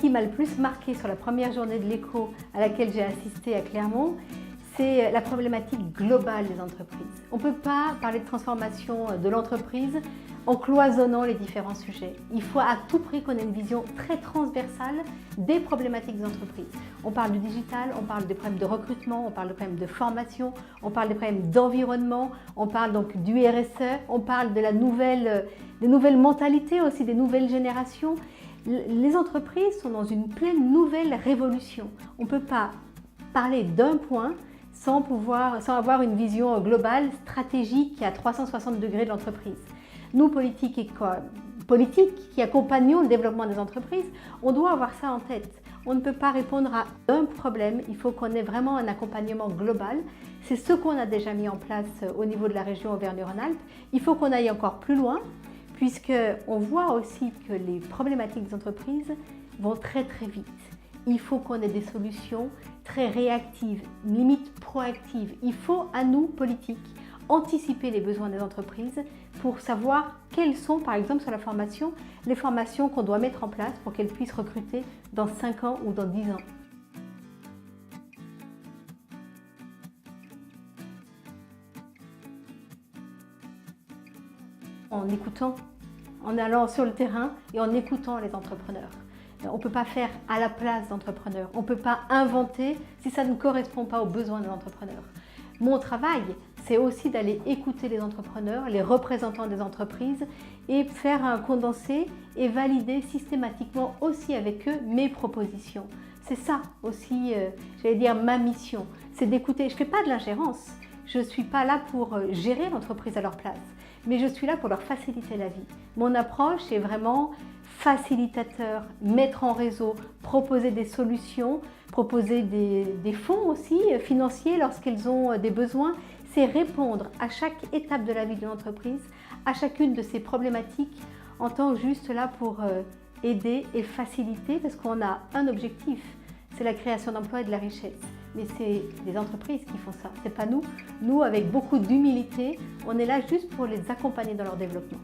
qui m'a le plus marqué sur la première journée de l'éco à laquelle j'ai assisté à Clermont, c'est la problématique globale des entreprises. On ne peut pas parler de transformation de l'entreprise en cloisonnant les différents sujets. Il faut à tout prix qu'on ait une vision très transversale des problématiques des entreprises. On parle du digital, on parle des problèmes de recrutement, on parle des problèmes de formation, on parle des problèmes d'environnement, on parle donc du RSE, on parle de des nouvelles mentalités aussi, des nouvelles générations. Les entreprises sont dans une pleine nouvelle révolution. On ne peut pas parler d'un point sans avoir une vision globale, stratégique et à 360 degrés de l'entreprise. Nous, politiques qui accompagnons le développement des entreprises, on doit avoir ça en tête. On ne peut pas répondre à un problème, il faut qu'on ait vraiment un accompagnement global. C'est ce qu'on a déjà mis en place au niveau de la région Auvergne-Rhône-Alpes. Il faut qu'on aille encore plus loin, puisqu'on voit aussi que les problématiques des entreprises vont très très vite. Il faut qu'on ait des solutions très réactives, limite proactives. Il faut, à nous, politiques, anticiper les besoins des entreprises pour savoir quelles sont, par exemple sur la formation, les formations qu'on doit mettre en place pour qu'elles puissent recruter dans 5 ans ou dans 10 ans. En écoutant, en allant sur le terrain et en écoutant les entrepreneurs. On ne peut pas faire à la place d'entrepreneurs, on ne peut pas inventer si ça ne correspond pas aux besoins des entrepreneurs. Mon travail, c'est aussi d'aller écouter les entrepreneurs, les représentants des entreprises et faire un condensé et valider systématiquement aussi avec eux mes propositions. C'est ça aussi, j'allais dire, ma mission, c'est d'écouter. Je ne fais pas de l'ingérence, je ne suis pas là pour gérer l'entreprise à leur place, mais je suis là pour leur faciliter la vie. Mon approche est vraiment facilitateur, mettre en réseau, proposer des solutions, proposer des fonds aussi financiers lorsqu'elles ont des besoins. C'est répondre à chaque étape de la vie de l'entreprise, à chacune de ces problématiques en tant que juste là pour aider et faciliter parce qu'on a un objectif, c'est la création d'emplois et de la richesse. Mais c'est les entreprises qui font ça, c'est pas nous. Nous, avec beaucoup d'humilité, on est là juste pour les accompagner dans leur développement.